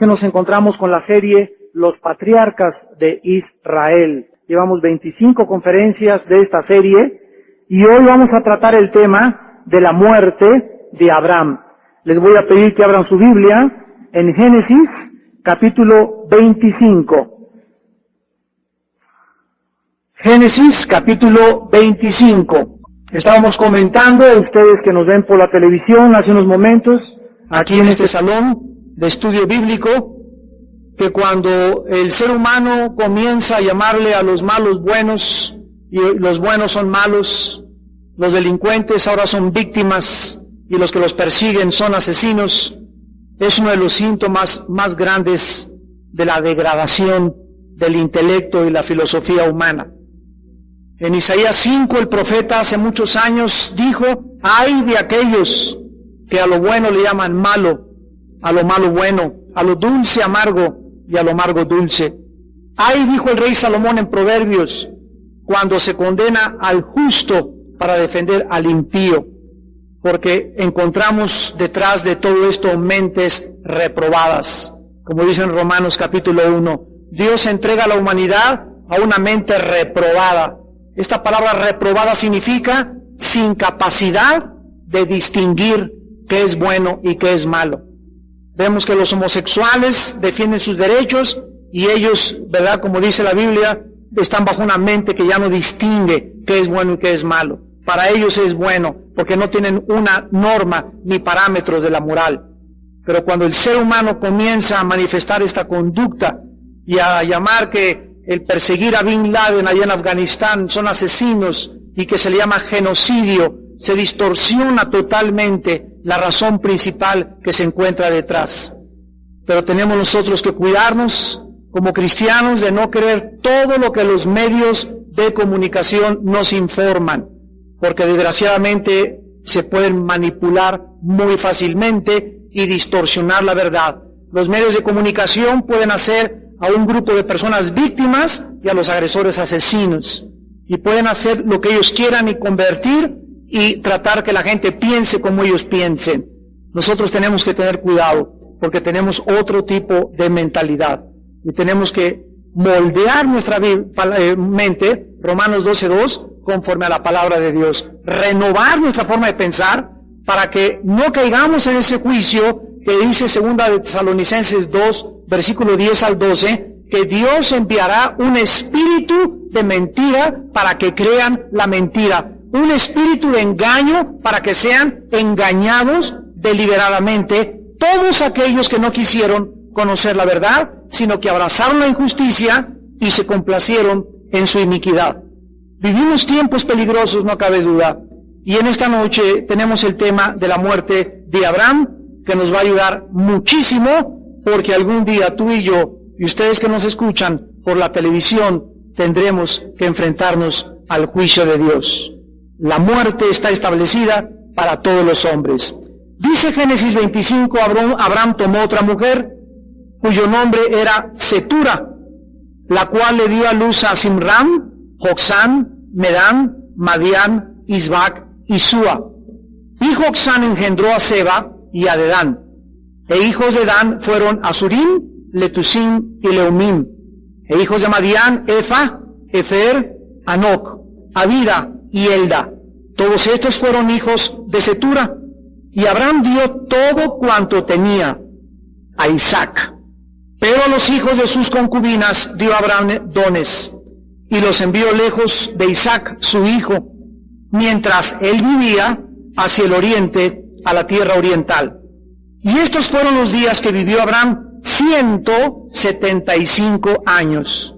Que nos encontramos con la serie Los Patriarcas de Israel. Llevamos 25 conferencias de esta serie y hoy vamos a tratar el tema de la muerte de Abraham. Les voy a pedir que abran su Biblia en Génesis capítulo 25. Génesis capítulo 25. Estábamos comentando, ustedes que nos ven por la televisión hace unos momentos, aquí en este salón de estudio bíblico, que cuando el ser humano comienza a llamarle a los malos buenos y los buenos son malos, los delincuentes ahora son víctimas y los que los persiguen son asesinos, es uno de los síntomas más grandes de la degradación del intelecto y la filosofía humana. En Isaías 5 el profeta hace muchos años dijo: ay de aquellos que a lo bueno le llaman malo, a lo malo bueno, a lo dulce amargo y a lo amargo dulce. Ay, dijo el rey Salomón en Proverbios, cuando se condena al justo para defender al impío, porque encontramos detrás de todo esto mentes reprobadas. Como dice en Romanos capítulo 1, Dios entrega a la humanidad a una mente reprobada. Esta palabra reprobada significa sin capacidad de distinguir qué es bueno y qué es malo. Vemos que los homosexuales defienden sus derechos y ellos, ¿verdad? Como dice la Biblia, están bajo una mente que ya no distingue qué es bueno y qué es malo. Para ellos es bueno, porque no tienen una norma ni parámetros de la moral. Pero cuando el ser humano comienza a manifestar esta conducta y a llamar que el perseguir a Bin Laden allá en Afganistán son asesinos y que se le llama genocidio, se distorsiona totalmente la razón principal que se encuentra detrás. Pero tenemos nosotros que cuidarnos como cristianos de no creer todo lo que los medios de comunicación nos informan, porque desgraciadamente se pueden manipular muy fácilmente y distorsionar la verdad. Los medios de comunicación pueden hacer a un grupo de personas víctimas y a los agresores asesinos, y pueden hacer lo que ellos quieran y convertir y tratar que la gente piense como ellos piensen. Nosotros tenemos que tener cuidado porque tenemos otro tipo de mentalidad y tenemos que moldear nuestra mente, Romanos 12:2, conforme a la palabra de Dios, renovar nuestra forma de pensar para que no caigamos en ese juicio que dice 2 de Tesalonicenses 2, versículo 10 al 12, que Dios enviará un espíritu de mentira para que crean la mentira, un espíritu de engaño para que sean engañados deliberadamente todos aquellos que no quisieron conocer la verdad, sino que abrazaron la injusticia y se complacieron en su iniquidad. Vivimos tiempos peligrosos, no cabe duda, y en esta noche tenemos el tema de la muerte de Abraham, que nos va a ayudar muchísimo, porque algún día tú y yo, y ustedes que nos escuchan por la televisión, tendremos que enfrentarnos al juicio de Dios. La muerte está establecida para todos los hombres. Dice Génesis 25, Abraham tomó otra mujer, cuyo nombre era Setura, la cual le dio a luz a Simram, Joksán, Medán, Madián, Isbac y Sua. Y Joksán engendró a Seba y a Dedán. E hijos de Dan fueron Asurim, Letusim y Leumim. E hijos de Madián, Efa, Efer, Anoc, Abida y Elda. Todos estos fueron hijos de Setura. Y Abraham dio todo cuanto tenía a Isaac. Pero a los hijos de sus concubinas dio Abraham dones, y los envió lejos de Isaac, su hijo, mientras él vivía hacia el oriente, a la tierra oriental. Y estos fueron los días que vivió Abraham, 175 años.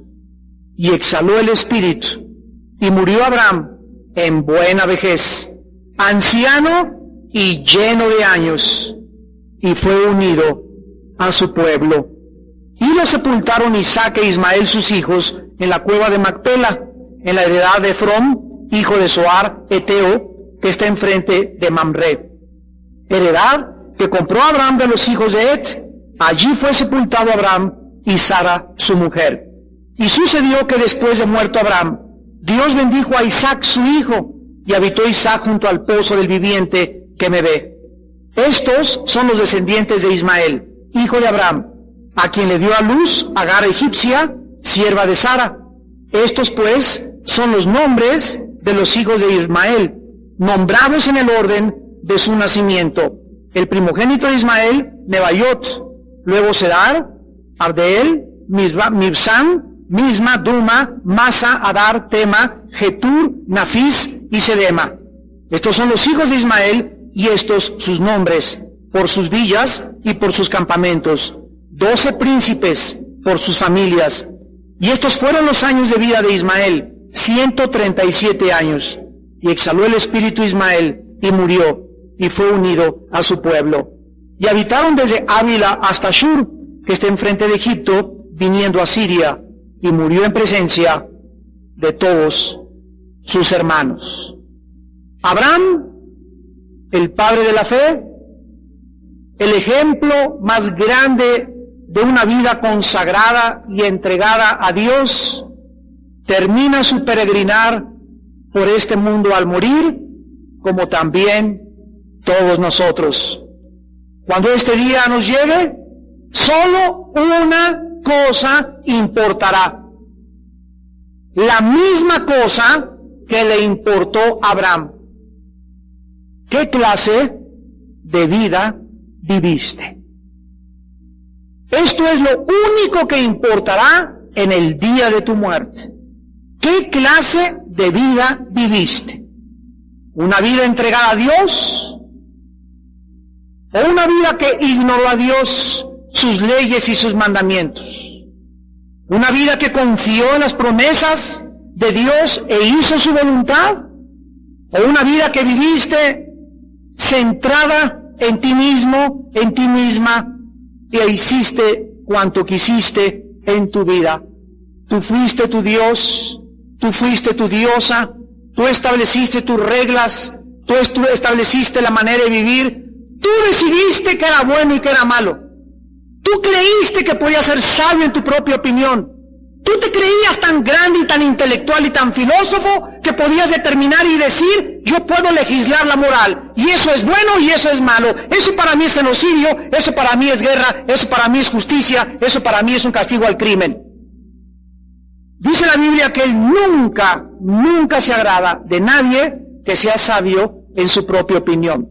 Y exhaló el espíritu, y murió Abraham en buena vejez, anciano y lleno de años, y fue unido a su pueblo. Y lo sepultaron Isaac e Ismael sus hijos en la cueva de Macpela, en la heredad de Efrón, hijo de Zoar, Eteo, que está enfrente de Mamre. Heredad que compró Abraham de los hijos de Et. Allí fue sepultado Abraham y Sara su mujer. Y sucedió que después de muerto Abraham, Dios bendijo a Isaac su hijo, y habitó Isaac junto al pozo del viviente que me ve. Estos son los descendientes de Ismael, hijo de Abraham, a quien le dio a luz Agar egipcia, sierva de Sara. Estos pues son los nombres de los hijos de Ismael, nombrados en el orden de su nacimiento. El primogénito de Ismael, Nebaiot, luego Sedar, Ardeel, Mibsam, Misma, Duma, Masa, Adar, Tema, Getur, Nafis y Sedema. Estos son los hijos de Ismael y estos sus nombres, por sus villas y por sus campamentos. 12 príncipes por sus familias. Y estos fueron los años de vida de Ismael, 137 años. Y exhaló el espíritu Ismael y murió y fue unido a su pueblo. Y habitaron desde Ávila hasta Shur, que está enfrente de Egipto, viniendo a Siria, y murió en presencia de todos sus hermanos. Abraham, el padre de la fe, el ejemplo más grande de una vida consagrada y entregada a Dios, termina su peregrinar por este mundo al morir, como también todos nosotros. Cuando este día nos llegue, solo una cosa importará. La misma cosa que le importó a Abraham. ¿Qué clase de vida viviste? Esto es lo único que importará en el día de tu muerte. ¿Qué clase de vida viviste? ¿Una vida entregada a Dios? ¿O una vida que ignoró a Dios, sus leyes y sus mandamientos? ¿Una vida que confió en las promesas de Dios e hizo su voluntad? ¿O una vida que viviste centrada en ti mismo, en ti misma, e hiciste cuanto quisiste en tu vida? Tú fuiste tu Dios, tú fuiste tu diosa, tú estableciste tus reglas, tú estableciste la manera de vivir, tú decidiste que era bueno y que era malo. Tú creíste que podías ser sabio en tu propia opinión. Tú te creías tan grande y tan intelectual y tan filósofo que podías determinar y decir, yo puedo legislar la moral, y eso es bueno y eso es malo, eso para mí es genocidio, eso para mí es guerra, eso para mí es justicia, eso para mí es un castigo al crimen. Dice la Biblia que Él nunca se agrada de nadie que sea sabio en su propia opinión.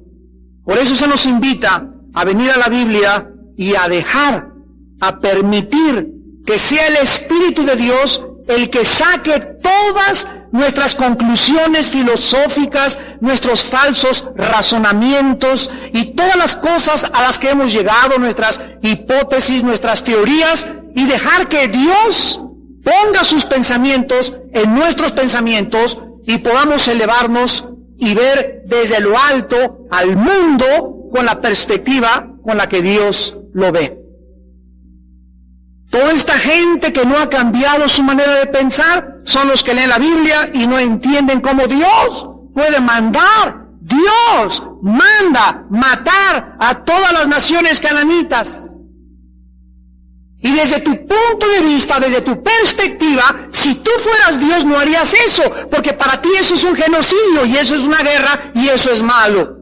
Por eso se nos invita a venir a la Biblia y a permitir que sea el Espíritu de Dios el que saque todas nuestras conclusiones filosóficas, nuestros falsos razonamientos y todas las cosas a las que hemos llegado, nuestras hipótesis, nuestras teorías, y dejar que Dios ponga sus pensamientos en nuestros pensamientos y podamos elevarnos y ver desde lo alto al mundo con la perspectiva con la que Dios lo ve. Toda esta gente que no ha cambiado su manera de pensar son los que leen la Biblia y no entienden cómo Dios puede mandar. Dios manda matar a todas las naciones cananitas. Y desde tu punto de vista, desde tu perspectiva, si tú fueras Dios no harías eso, porque para ti eso es un genocidio y eso es una guerra y eso es malo.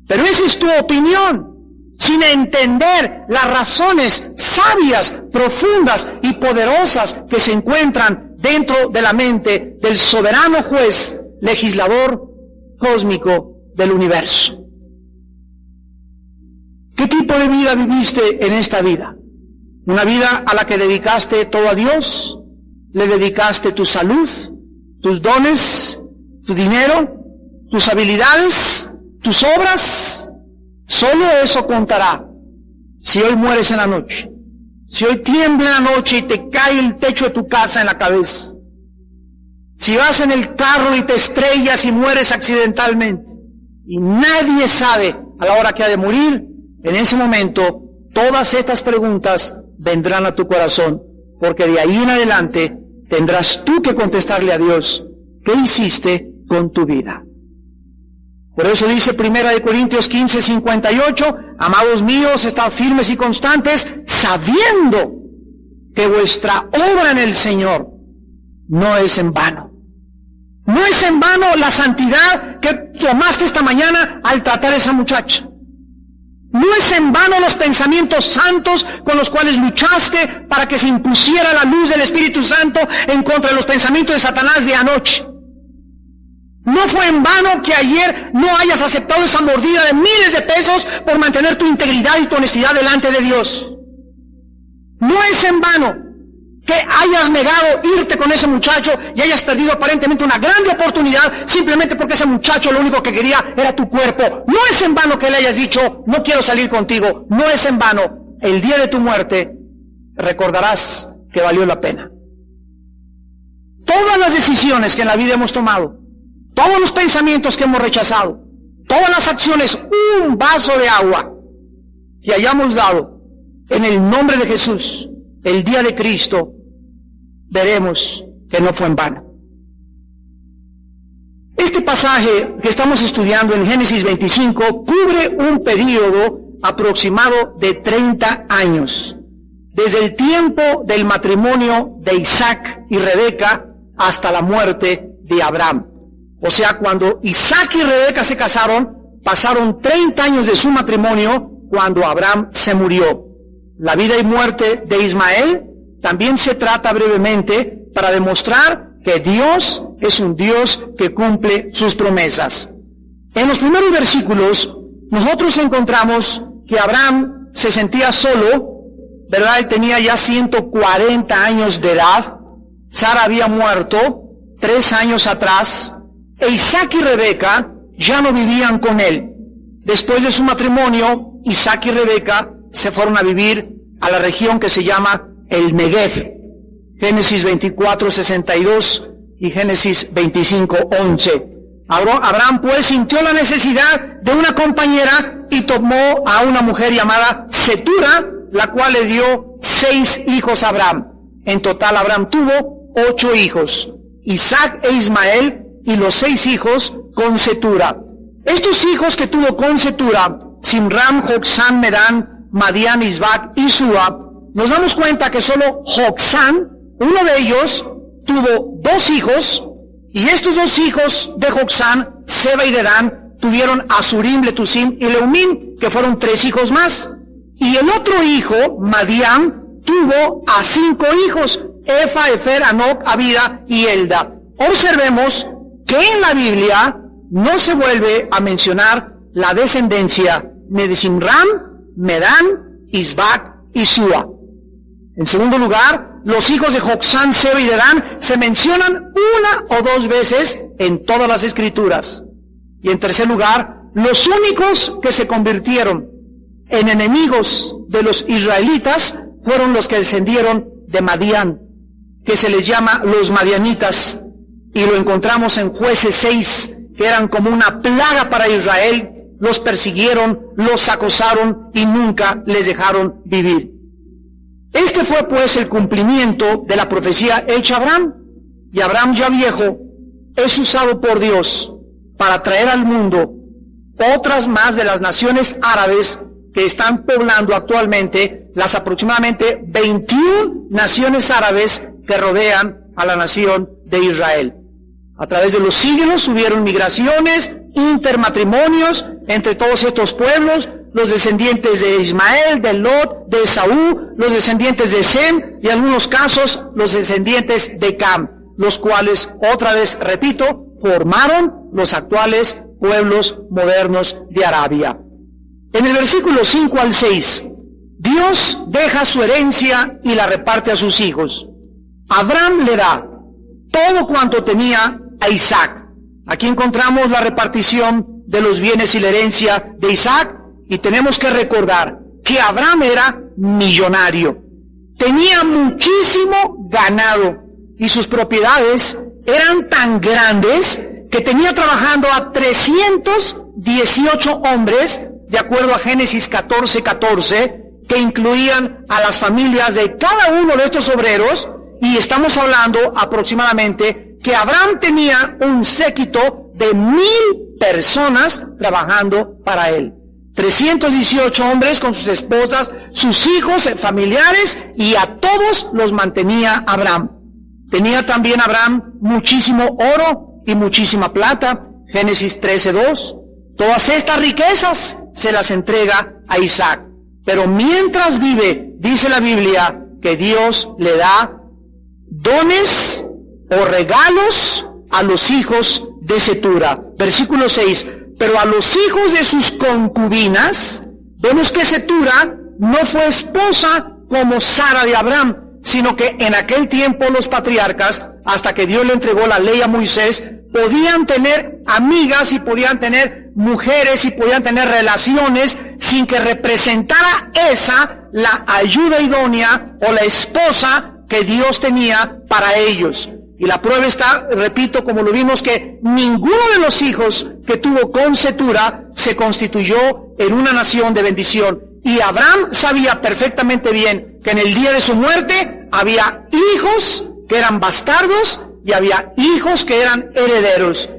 Pero esa es tu opinión, sin entender las razones sabias, profundas y poderosas que se encuentran dentro de la mente del soberano juez, legislador cósmico del universo. ¿Qué tipo de vida viviste en esta vida? ¿Una vida a la que dedicaste todo a Dios? ¿Le dedicaste tu salud, tus dones, tu dinero, tus habilidades, tus obras? Solo eso contará si hoy mueres en la noche. Si hoy tiembla en la noche y te cae el techo de tu casa en la cabeza. Si vas en el carro y te estrellas y mueres accidentalmente. Y nadie sabe a la hora que ha de morir. En ese momento, todas estas preguntas vendrán a tu corazón. Porque de ahí en adelante tendrás tú que contestarle a Dios, ¿qué hiciste con tu vida? Por eso dice 1 Corintios 15:58, amados míos, estad firmes y constantes, sabiendo que vuestra obra en el Señor no es en vano. No es en vano la santidad que tomaste esta mañana al tratar a esa muchacha. No es en vano los pensamientos santos con los cuales luchaste para que se impusiera la luz del Espíritu Santo en contra de los pensamientos de Satanás de anoche. No fue en vano que ayer no hayas aceptado esa mordida de miles de pesos por mantener tu integridad y tu honestidad delante de Dios. No es en vano que hayas negado irte con ese muchacho y hayas perdido aparentemente una grande oportunidad simplemente porque ese muchacho lo único que quería era tu cuerpo. No es en vano que le hayas dicho, no quiero salir contigo. No es en vano. El día de tu muerte recordarás que valió la pena. Todas las decisiones que en la vida hemos tomado, todos los pensamientos que hemos rechazado, todas las acciones, un vaso de agua que hayamos dado en el nombre de Jesús, el día de Cristo, veremos que no fue en vano. Este pasaje que estamos estudiando en Génesis 25 cubre un periodo aproximado de 30 años, desde el tiempo del matrimonio de Isaac y Rebeca hasta la muerte de Abraham. O sea, cuando Isaac y Rebeca se casaron, pasaron 30 años de su matrimonio cuando Abraham se murió. La vida y muerte de Ismael también se trata brevemente para demostrar que Dios es un Dios que cumple sus promesas. En los primeros versículos, nosotros encontramos que Abraham se sentía solo, ¿verdad? Él tenía ya 140 años de edad. Sara había muerto 3 años atrás. E Isaac y Rebeca ya no vivían con él. Después de su matrimonio, Isaac y Rebeca se fueron a vivir a la región que se llama el Negev. Génesis 24:62 y Génesis 25:11. Abraham pues sintió la necesidad de una compañera y tomó a una mujer llamada Setura, la cual le dio 6 hijos a Abraham. En total Abraham tuvo 8 hijos, Isaac e Ismael, y los 6 hijos con Setura. Estos hijos que tuvo con Setura, Simram, Joksán, Medán, Madián, Isbac y Sua, nos damos cuenta que solo Joksán, uno de ellos, tuvo 2 hijos, y estos 2 hijos de Joksán, Seba y Dedán, tuvieron a Surim, Letusim y Leumín, que fueron 3 hijos más. Y el otro hijo, Madián, tuvo a 5 hijos, Efa, Efer, Anoc, Abida y Elda. Observemos que en la Biblia no se vuelve a mencionar la descendencia ni de Simram, Medán, Isbac y Sua. En segundo lugar, los hijos de Joksán, Seba y Dedán se mencionan 1 o 2 veces en todas las Escrituras. Y en tercer lugar, los únicos que se convirtieron en enemigos de los israelitas fueron los que descendieron de Madián, que se les llama los madianitas, y lo encontramos en Jueces 6, que eran como una plaga para Israel. Los persiguieron, los acosaron y nunca les dejaron vivir. Este fue pues el cumplimiento de la profecía hecha a Abraham. Y Abraham, ya viejo, es usado por Dios para traer al mundo otras más de las naciones árabes que están poblando actualmente las aproximadamente 21 naciones árabes que rodean a la nación de Israel. A través de los siglos hubieron migraciones, intermatrimonios entre todos estos pueblos, los descendientes de Ismael, de Lot, de Esaú, los descendientes de Sem y en algunos casos los descendientes de Cam, los cuales, otra vez repito, formaron los actuales pueblos modernos de Arabia. En el versículo 5 al 6, Dios deja su herencia y la reparte a sus hijos. Abraham le da todo cuanto tenía a Isaac. Aquí encontramos la repartición de los bienes y la herencia de Isaac, y tenemos que recordar que Abraham era millonario. Tenía muchísimo ganado y sus propiedades eran tan grandes que tenía trabajando a 318 hombres, de acuerdo a Génesis 14:14, que incluían a las familias de cada uno de estos obreros, y estamos hablando aproximadamente que Abraham tenía un séquito de 1000 personas trabajando para él. 318 hombres con sus esposas, sus hijos, familiares, y a todos los mantenía Abraham. Tenía también Abraham muchísimo oro y muchísima plata, Génesis 13:2. Todas estas riquezas se las entrega a Isaac. Pero mientras vive, dice la Biblia, que Dios le da dones o regalos a los hijos de Cetura. Versículo 6. Pero a los hijos de sus concubinas, vemos que Cetura no fue esposa como Sara de Abraham, sino que en aquel tiempo los patriarcas, hasta que Dios le entregó la ley a Moisés, podían tener amigas y podían tener mujeres y podían tener relaciones sin que representara esa la ayuda idónea o la esposa que Dios tenía para ellos. Y la prueba está, repito, como lo vimos, que ninguno de los hijos que tuvo con Cetura se constituyó en una nación de bendición. Y Abraham sabía perfectamente bien que en el día de su muerte había hijos que eran bastardos y había hijos que eran herederos,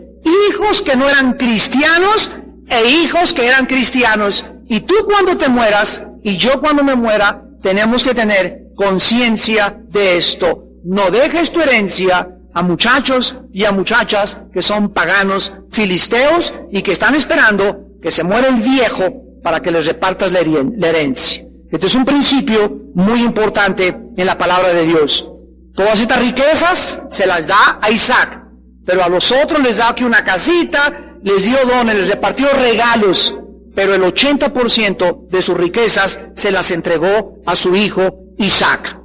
hijos que no eran cristianos e hijos que eran cristianos. Y tú cuando te mueras y yo cuando me muera, tenemos que tener conciencia de esto. No dejes tu herencia a muchachos y a muchachas que son paganos filisteos y que están esperando que se muera el viejo para que les repartas la herencia. Este es un principio muy importante en la palabra de Dios. Todas estas riquezas se las da a Isaac, pero a los otros les da aquí una casita, les dio dones, les repartió regalos, pero el 80% de sus riquezas se las entregó a su hijo Isaac.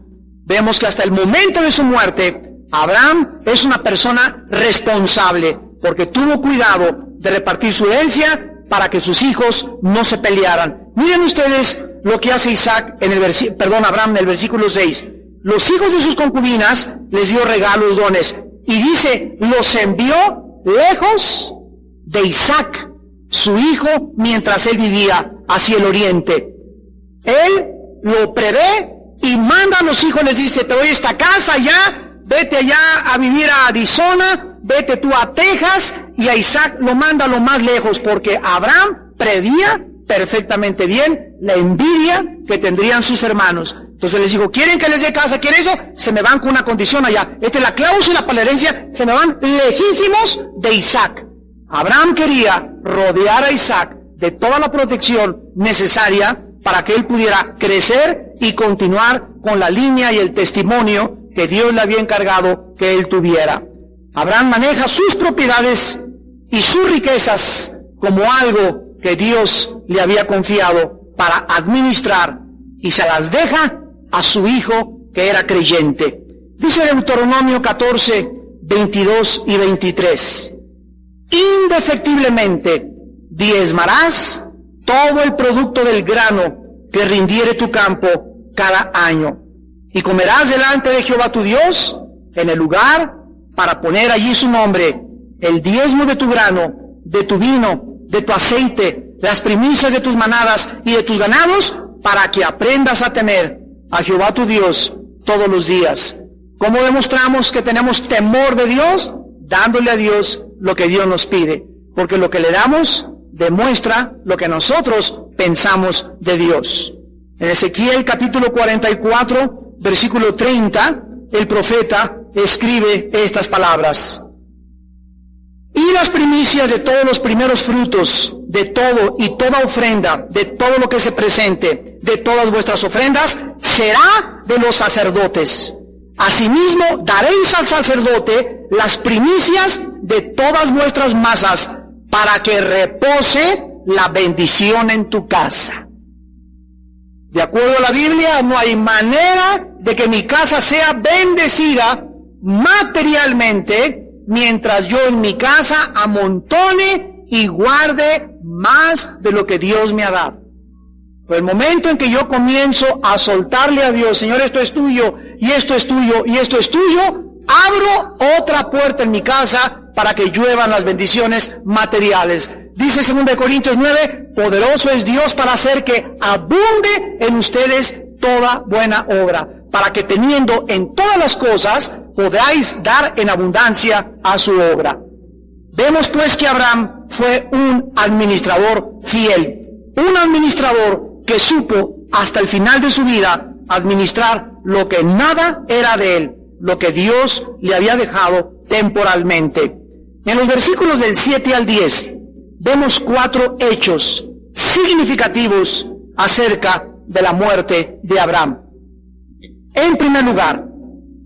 Vemos que hasta el momento de su muerte, Abraham es una persona responsable, porque tuvo cuidado de repartir su herencia para que sus hijos no se pelearan. Miren ustedes lo que hace Abraham en el versículo 6. Los hijos de sus concubinas les dio regalos, dones, y dice, los envió lejos de Isaac, su hijo, mientras él vivía hacia el oriente. Él lo prevé y manda a los hijos, les dice, te doy esta casa ya, vete allá a vivir a Arizona, vete tú a Texas, y a Isaac lo manda a lo más lejos, porque Abraham prevía perfectamente bien la envidia que tendrían sus hermanos. Entonces les dijo, ¿quieren que les dé casa? ¿Quieren eso? Se me van con una condición allá. Esta es la cláusula para la herencia, se me van lejísimos de Isaac. Abraham quería rodear a Isaac de toda la protección necesaria para que él pudiera crecer y continuar con la línea y el testimonio que Dios le había encargado que él tuviera. Abraham maneja sus propiedades y sus riquezas como algo que Dios le había confiado para administrar, y se las deja a su hijo que era creyente. Dice Deuteronomio 14, 22 y 23. Indefectiblemente diezmarás todo el producto del grano que rindiere tu campo cada año, y comerás delante de Jehová tu Dios en el lugar para poner allí su nombre, el diezmo de tu grano, de tu vino, de tu aceite, las primicias de tus manadas y de tus ganados, para que aprendas a temer a Jehová tu Dios todos los días. ¿Cómo demostramos que tenemos temor de Dios? Dándole a Dios lo que Dios nos pide, porque lo que le damos demuestra lo que nosotros pensamos de Dios. En Ezequiel capítulo 44, versículo 30, el profeta escribe estas palabras. Y las primicias de todos los primeros frutos, de todo y toda ofrenda, de todo lo que se presente, de todas vuestras ofrendas, será de los sacerdotes. Asimismo, daréis al sacerdote las primicias de todas vuestras masas, para que repose la bendición en tu casa. De acuerdo a la Biblia, no hay manera de que mi casa sea bendecida materialmente mientras yo en mi casa amontone y guarde más de lo que Dios me ha dado. Por el momento en que yo comienzo a soltarle a Dios, Señor, esto es tuyo, y esto es tuyo, y esto es tuyo, abro otra puerta en mi casa para que lluevan las bendiciones materiales. Dice 2 Corintios 9, poderoso es Dios para hacer que abunde en ustedes toda buena obra, para que teniendo en todas las cosas, podáis dar en abundancia a su obra. Vemos pues que Abraham fue un administrador fiel, un administrador que supo hasta el final de su vida administrar lo que nada era de él, lo que Dios le había dejado temporalmente. En los versículos del 7 al 10, vemos 4 hechos significativos acerca de la muerte de Abraham. En primer lugar,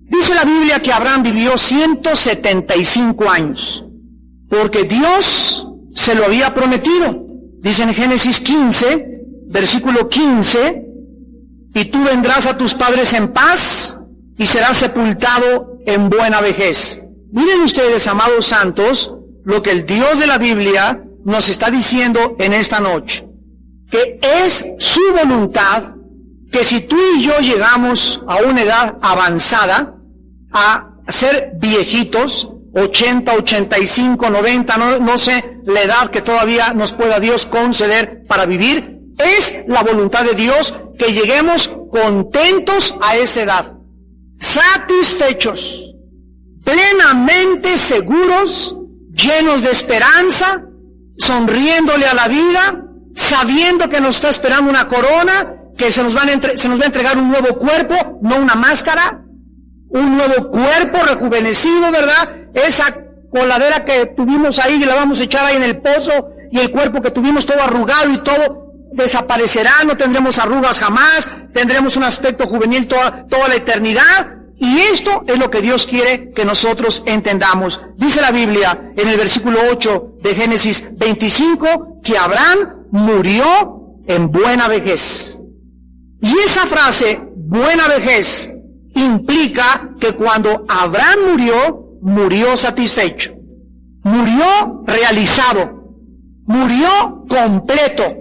dice la Biblia que Abraham vivió 175 años, porque Dios se lo había prometido. Dice en Génesis 15, versículo 15, y tú vendrás a tus padres en paz y serás sepultado en buena vejez. Miren ustedes, amados santos, lo que el Dios de la Biblia nos está diciendo en esta noche, que es su voluntad que si tú y yo llegamos a una edad avanzada, a ser viejitos, 80, 85, 90, no sé la edad que todavía nos pueda Dios conceder para vivir, es la voluntad de Dios que lleguemos contentos a esa edad, satisfechos, plenamente seguros, llenos de esperanza, sonriéndole a la vida, sabiendo que nos está esperando una corona, que se nos va a entregar un nuevo cuerpo, no una máscara, un nuevo cuerpo rejuvenecido, ¿verdad? Esa coladera que tuvimos ahí y la vamos a echar ahí en el pozo, y el cuerpo que tuvimos todo arrugado y todo desaparecerá, no tendremos arrugas jamás, tendremos un aspecto juvenil toda la eternidad. Y esto es lo que Dios quiere que nosotros entendamos. Dice la Biblia en el versículo 8 de Génesis 25 que Abraham murió en buena vejez. Y esa frase, buena vejez, implica que cuando Abraham murió satisfecho, murió realizado, murió completo.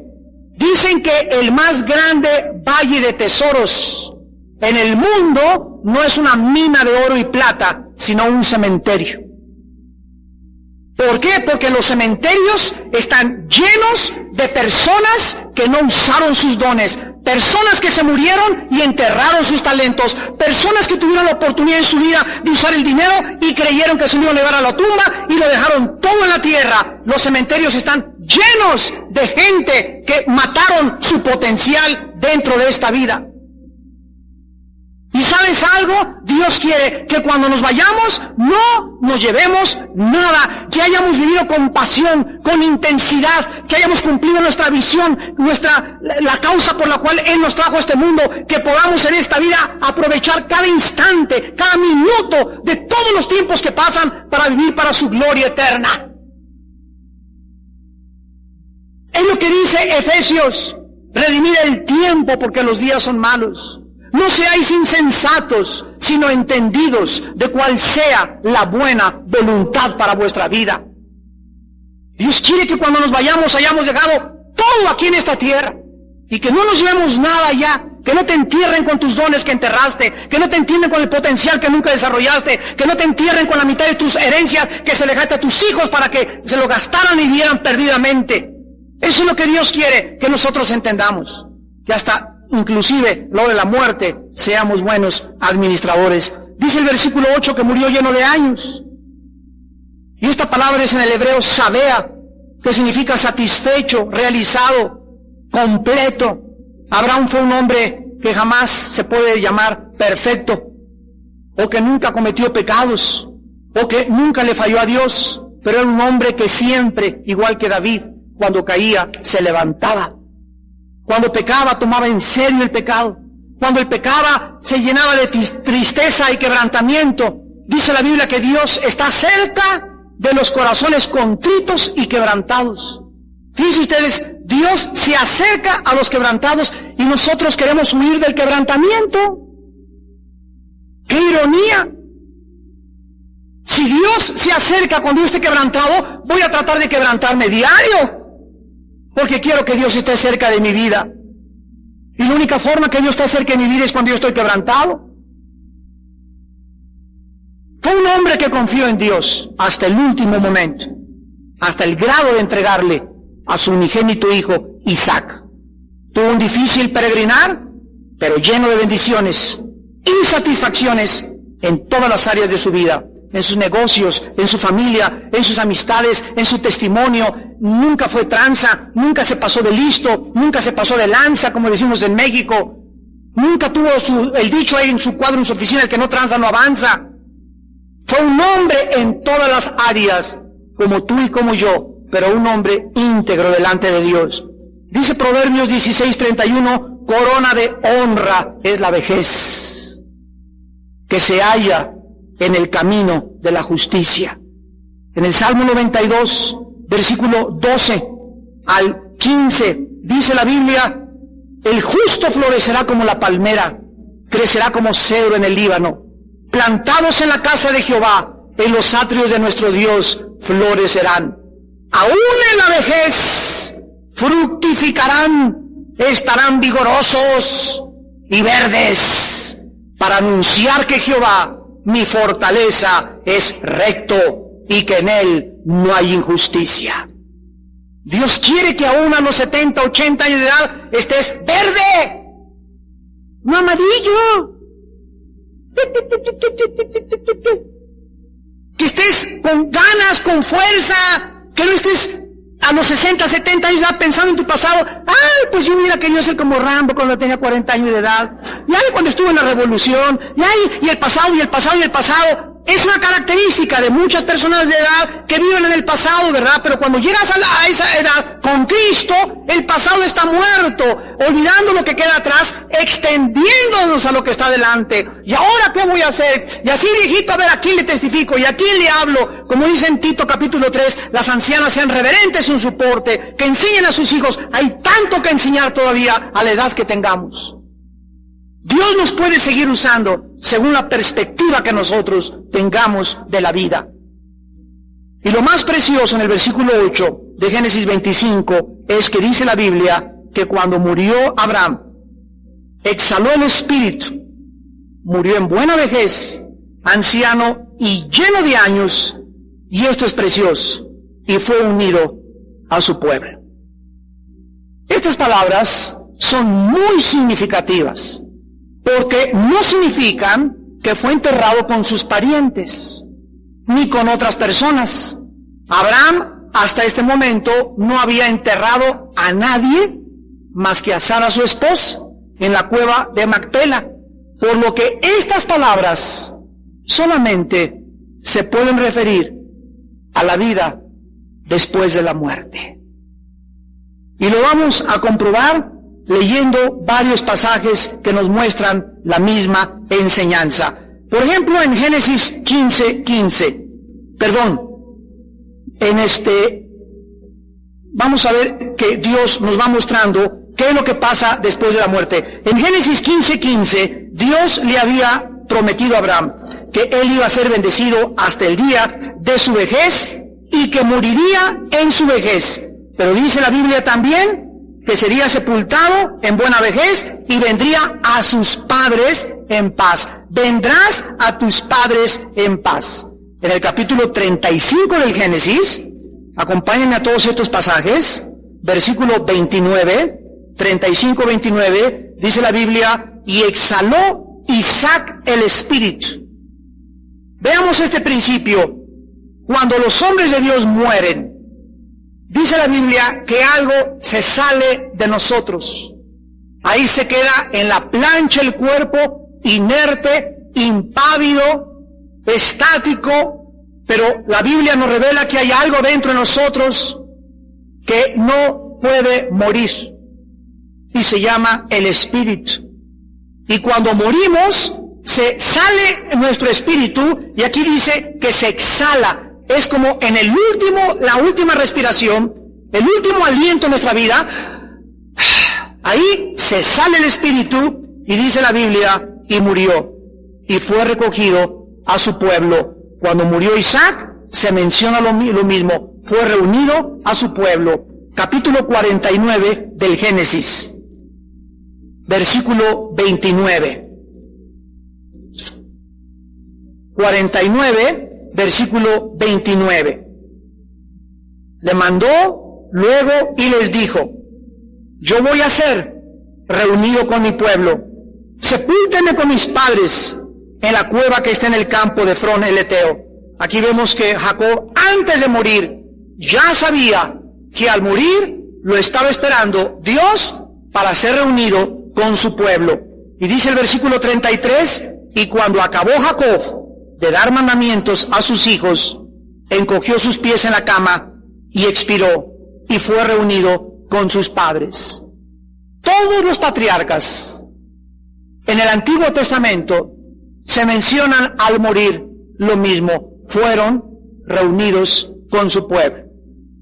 Dicen que el más grande valle de tesoros en el mundo no es una mina de oro y plata, sino un cementerio. ¿Por qué? Porque los cementerios están llenos de personas que no usaron sus dones, personas que se murieron y enterraron sus talentos, personas que tuvieron la oportunidad en su vida de usar el dinero y creyeron que se lo iban a llevar a la tumba y lo dejaron todo en la tierra. Los cementerios están llenos de gente que mataron su potencial dentro de esta vida. ¿Y sabes algo? Dios quiere que cuando nos vayamos no nos llevemos nada, que hayamos vivido con pasión, con intensidad, que hayamos cumplido nuestra visión, la causa por la cual Él nos trajo a este mundo, que podamos en esta vida aprovechar cada instante, cada minuto de todos los tiempos que pasan para vivir para su gloria eterna. Es lo que dice Efesios, redimir el tiempo porque los días son malos. No seáis insensatos, sino entendidos de cuál sea la buena voluntad para vuestra vida. Dios quiere que cuando nos vayamos hayamos dejado todo aquí en esta tierra y que no nos llevemos nada allá, que no te entierren con tus dones que enterraste, que no te entierren con el potencial que nunca desarrollaste, que no te entierren con la mitad de tus herencias que se le dejaste a tus hijos para que se lo gastaran y vivieran perdidamente. Eso es lo que Dios quiere que nosotros entendamos, que hasta inclusive lo de la muerte, seamos buenos administradores. Dice el versículo 8 que murió lleno de años. Y esta palabra es en el hebreo sabea, que significa satisfecho, realizado, completo. Abraham fue un hombre que jamás se puede llamar perfecto, o que nunca cometió pecados, o que nunca le falló a Dios, pero era un hombre que siempre, igual que David, cuando caía, se levantaba. Cuando pecaba, tomaba en serio el pecado. Cuando él pecaba, se llenaba de tristeza y quebrantamiento. Dice la Biblia que Dios está cerca de los corazones contritos y quebrantados. Fíjense ustedes, Dios se acerca a los quebrantados y nosotros queremos huir del quebrantamiento. ¡Qué ironía! Si Dios se acerca cuando yo esté quebrantado, voy a tratar de quebrantarme diario. Porque quiero que Dios esté cerca de mi vida. Y la única forma que Dios está cerca de mi vida es cuando yo estoy quebrantado. Fue un hombre que confió en Dios hasta el último momento, hasta el grado de entregarle a su unigénito hijo Isaac. Tuvo un difícil peregrinar, pero lleno de bendiciones y satisfacciones en todas las áreas de su vida. En sus negocios, en su familia, en sus amistades, en su testimonio. Nunca fue tranza, nunca se pasó de listo, nunca se pasó de lanza, como decimos en México. Nunca tuvo el dicho ahí en su cuadro, en su oficina, el que no tranza no avanza. Fue un hombre en todas las áreas, como tú y como yo, pero un hombre íntegro delante de Dios. Dice Proverbios 16:31, corona de honra es la vejez, que se halla en el camino de la justicia. En el Salmo 92, versículo 12 al 15, dice la Biblia, el justo florecerá como la palmera, crecerá como cedro en el Líbano. Plantados en la casa de Jehová, en los atrios de nuestro Dios, florecerán. Aún en la vejez fructificarán, estarán vigorosos y verdes, para anunciar que Jehová, mi fortaleza, es recto y que en él no hay injusticia. Dios quiere que aún a los 70, 80 años de edad estés verde, no amarillo. Que estés con ganas, con fuerza, que no estés a los 60, 70 años de edad pensando en tu pasado. Ay, pues yo hubiera querido ser como Rambo cuando tenía 40 años de edad. Y ay, cuando estuvo en la revolución. Y ay, y el pasado, y el pasado, y el pasado. Es una característica de muchas personas de edad que viven en el pasado, ¿verdad? Pero cuando llegas a esa edad con Cristo, el pasado está muerto, olvidando lo que queda atrás, extendiéndonos a lo que está adelante. ¿Y ahora qué voy a hacer? Y así, viejito, a ver, ¿a quién le testifico? ¿Y a quién le hablo? Como dice en Tito capítulo 3, las ancianas sean reverentes en su porte, que enseñen a sus hijos. Hay tanto que enseñar todavía a la edad que tengamos. Dios nos puede seguir usando según la perspectiva que nosotros tengamos de la vida. Y lo más precioso en el versículo 8 de Génesis 25 es que dice la Biblia que cuando murió Abraham, exhaló el espíritu, murió en buena vejez, anciano y lleno de años, y esto es precioso, y fue unido a su pueblo. Estas palabras son muy significativas, porque no significan que fue enterrado con sus parientes, ni con otras personas. Abraham, hasta este momento, no había enterrado a nadie más que a Sara, su esposa, en la cueva de Macpela. Por lo que estas palabras solamente se pueden referir a la vida después de la muerte. Y lo vamos a comprobar leyendo varios pasajes que nos muestran la misma enseñanza. Por ejemplo, en Génesis 15:15, vamos a ver que Dios nos va mostrando qué es lo que pasa después de la muerte. En Génesis 15:15, Dios le había prometido a Abraham que él iba a ser bendecido hasta el día de su vejez y que moriría en su vejez. Pero dice la Biblia también que sería sepultado en buena vejez y vendría a sus padres en paz. Vendrás a tus padres en paz. En el capítulo 35 del Génesis, acompáñenme a todos estos pasajes, versículo 29, 35-29, dice la Biblia, y exhaló Isaac el espíritu. Veamos este principio. Cuando los hombres de Dios mueren, dice la Biblia que algo se sale de nosotros. Ahí se queda en la plancha el cuerpo, inerte, impávido, estático, pero la Biblia nos revela que hay algo dentro de nosotros que no puede morir, y se llama el espíritu. Y cuando morimos, se sale nuestro espíritu, y aquí dice que se exhala. Es como en la última respiración, el último aliento en nuestra vida. Ahí se sale el espíritu, y dice la Biblia, y murió, y fue recogido a su pueblo. Cuando murió Isaac, se menciona lo mismo, fue reunido a su pueblo. Capítulo 49 del Génesis, versículo 29. 49, versículo 29. Le mandó luego y les dijo: yo voy a ser reunido con mi pueblo. Sepúltenme con mis padres en la cueva que está en el campo de Efrón el Eteo. Aquí vemos que Jacob, antes de morir, ya sabía que al morir lo estaba esperando Dios para ser reunido con su pueblo. Y dice el versículo 33, y cuando acabó Jacob de dar mandamientos a sus hijos, encogió sus pies en la cama y expiró y fue reunido con sus padres. Todos los patriarcas en el Antiguo Testamento se mencionan al morir lo mismo, fueron reunidos con su pueblo.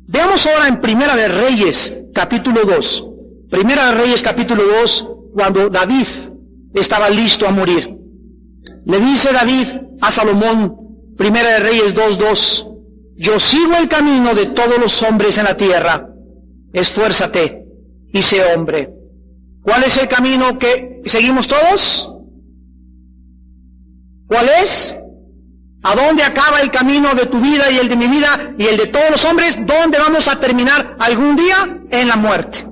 Veamos ahora en Primera de Reyes, capítulo 2. Primera de Reyes, capítulo 2, cuando David estaba listo a morir. Le dice David a Salomón, Primera de Reyes 2:2, yo sigo el camino de todos los hombres en la tierra, esfuérzate y sé hombre. ¿Cuál es el camino que seguimos todos? ¿Cuál es? ¿A dónde acaba el camino de tu vida y el de mi vida y el de todos los hombres? ¿Dónde vamos a terminar algún día? En la muerte.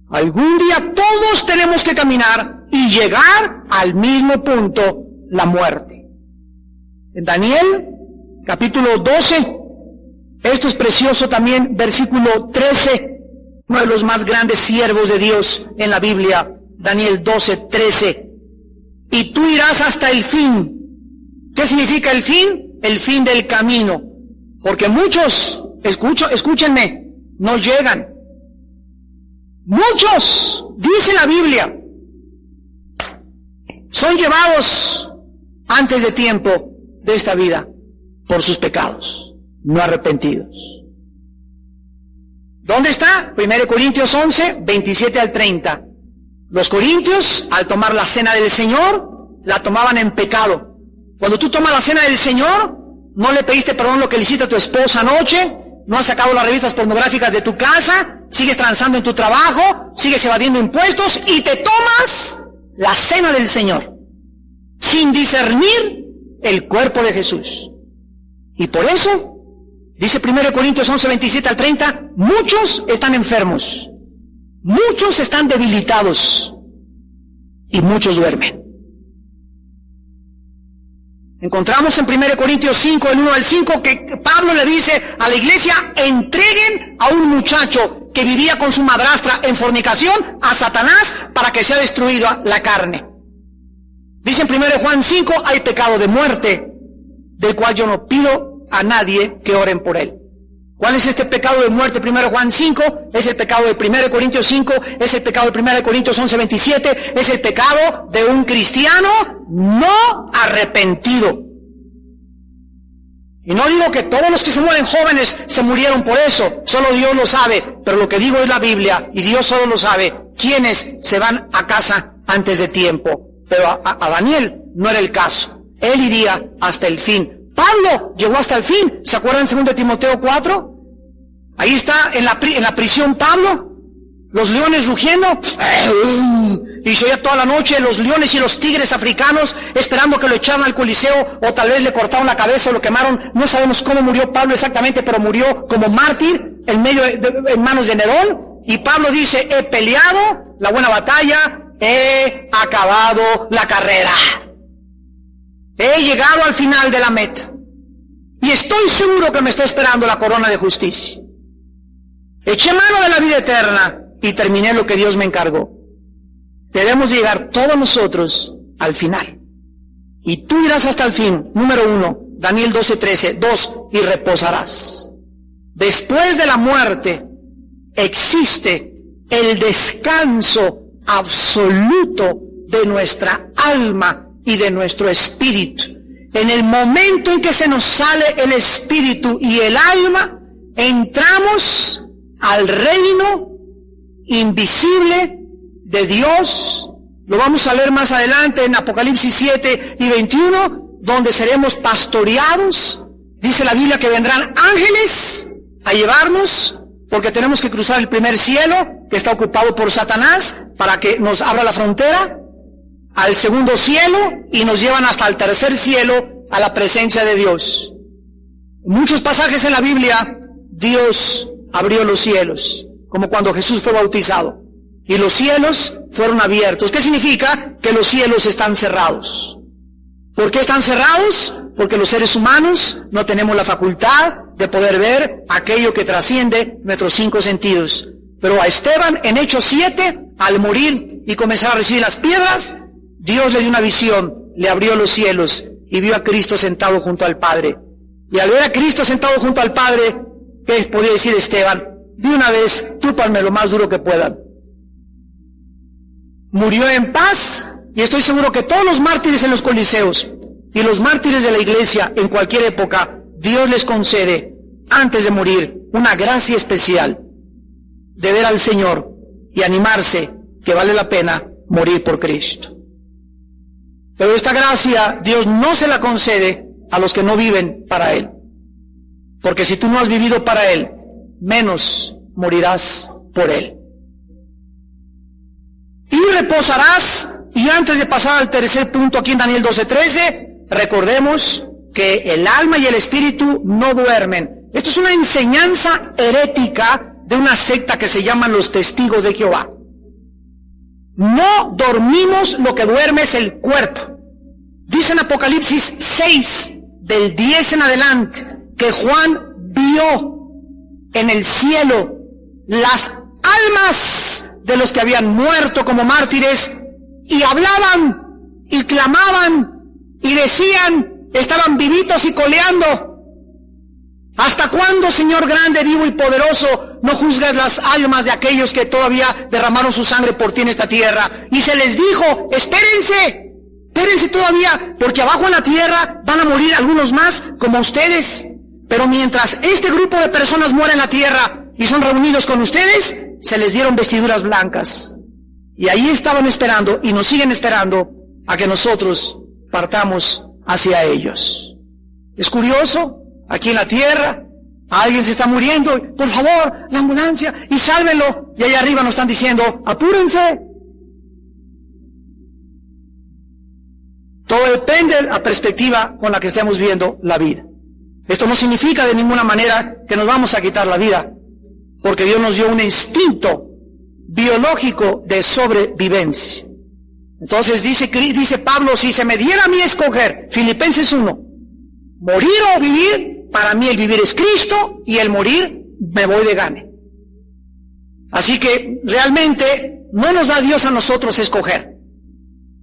Algún día todos tenemos que caminar y llegar al mismo punto, la muerte. En Daniel, capítulo 12, esto es precioso también, versículo 13, uno de los más grandes siervos de Dios en la Biblia, Daniel 12:13. Y tú irás hasta el fin. ¿Qué significa el fin? El fin del camino. Porque muchos, escúchenme, no llegan. Muchos, dice la Biblia, son llevados antes de tiempo de esta vida por sus pecados, no arrepentidos. ¿Dónde está? 1 Corintios 11, 27 al 30. Los corintios, al tomar la cena del Señor, la tomaban en pecado. Cuando tú tomas la cena del Señor, no le pediste perdón lo que le hiciste a tu esposa anoche, no has sacado las revistas pornográficas de tu casa, sigues transando en tu trabajo, sigues evadiendo impuestos y te tomas la cena del Señor, sin discernir el cuerpo de Jesús. Y por eso, dice 1 Corintios 11, 27 al 30, muchos están enfermos, muchos están debilitados y muchos duermen. Encontramos en 1 Corintios 5, el 1 al 5, que Pablo le dice a la iglesia, entreguen a un muchacho que vivía con su madrastra en fornicación a Satanás para que sea destruida la carne. Dice en 1 Juan 5, hay pecado de muerte, del cual yo no pido a nadie que oren por él. ¿Cuál es este pecado de muerte? 1 Juan 5, es el pecado de 1 Corintios 5, es el pecado de 1 Corintios 11, 27, es el pecado de un cristiano no arrepentido. Y no digo que todos los que se mueren jóvenes se murieron por eso, solo Dios lo sabe, pero lo que digo es la Biblia, y Dios solo lo sabe, quiénes se van a casa antes de tiempo. Pero a Daniel no era el caso, él iría hasta el fin. Pablo llegó hasta el fin. ¿Se acuerdan en 2 Timoteo 4? Ahí está en la prisión Pablo, los leones rugiendo, y se oía toda la noche los leones y los tigres africanos esperando que lo echaran al Coliseo, o tal vez le cortaron la cabeza o lo quemaron. No sabemos cómo murió Pablo exactamente, pero murió como mártir en manos de Nerón. Y Pablo dice, he peleado la buena batalla, he acabado la carrera. He llegado al final de la meta. Y estoy seguro que me está esperando la corona de justicia. Eché mano de la vida eterna y terminé lo que Dios me encargó. Debemos llegar todos nosotros al final. Y tú irás hasta el fin. Número 1, Daniel 12:13. 2, y reposarás. Después de la muerte existe el descanso absoluto de nuestra alma y de nuestro espíritu. En el momento en que se nos sale el espíritu y el alma, entramos al reino invisible de Dios. Lo vamos a leer más adelante en Apocalipsis 7 y 21, donde seremos pastoreados. Dice la Biblia que vendrán ángeles a llevarnos, porque tenemos que cruzar el primer cielo, que está ocupado por Satanás, para que nos abra la frontera, al segundo cielo, y nos llevan hasta el tercer cielo, a la presencia de Dios. En muchos pasajes en la Biblia, Dios abrió los cielos, como cuando Jesús fue bautizado, y los cielos fueron abiertos. ¿Qué significa? Que los cielos están cerrados. ¿Por qué están cerrados? Porque los seres humanos no tenemos la facultad de poder ver aquello que trasciende nuestros 5 sentidos. Pero a Esteban, en Hechos 7, al morir y comenzar a recibir las piedras, Dios le dio una visión, le abrió los cielos y vio a Cristo sentado junto al Padre. Y al ver a Cristo sentado junto al Padre, ¿qué podía decir Esteban? De una vez, túpanme lo más duro que puedan. Murió en paz, y estoy seguro que todos los mártires en los coliseos y los mártires de la iglesia en cualquier época, Dios les concede, antes de morir, una gracia especial de ver al Señor y animarse que vale la pena morir por Cristo. Pero esta gracia Dios no se la concede a los que no viven para Él. Porque si tú no has vivido para Él, menos morirás por Él. Y reposarás, y antes de pasar al tercer punto aquí en Daniel 12:13, recordemos que el alma y el espíritu no duermen. Esto es una enseñanza herética de una secta que se llaman los Testigos de Jehová. No dormimos, lo que duerme es el cuerpo. Dice en Apocalipsis 6, del 10 en adelante, que Juan vio en el cielo las almas de los que habían muerto como mártires, y hablaban, y clamaban, y decían, estaban vivitos y coleando. ¿Hasta cuándo, Señor grande, vivo y poderoso, no juzgas las almas de aquellos que todavía derramaron su sangre por ti en esta tierra? Y se les dijo, espérense todavía, porque abajo en la tierra van a morir algunos más como ustedes. Pero mientras este grupo de personas muere en la tierra y son reunidos con ustedes, se les dieron vestiduras blancas. Y ahí estaban esperando, y nos siguen esperando, a que nosotros partamos hacia ellos. Es curioso, aquí en la tierra, alguien se está muriendo, por favor, la ambulancia, y sálvenlo. Y allá arriba nos están diciendo, apúrense. Todo depende de la perspectiva con la que estemos viendo la vida. Esto no significa de ninguna manera que nos vamos a quitar la vida, porque Dios nos dio un instinto biológico de sobrevivencia. Entonces dice Pablo, si se me diera a mí escoger, Filipenses 1, morir o vivir, para mí el vivir es Cristo, y el morir me voy de gane. Así que realmente no nos da Dios a nosotros escoger.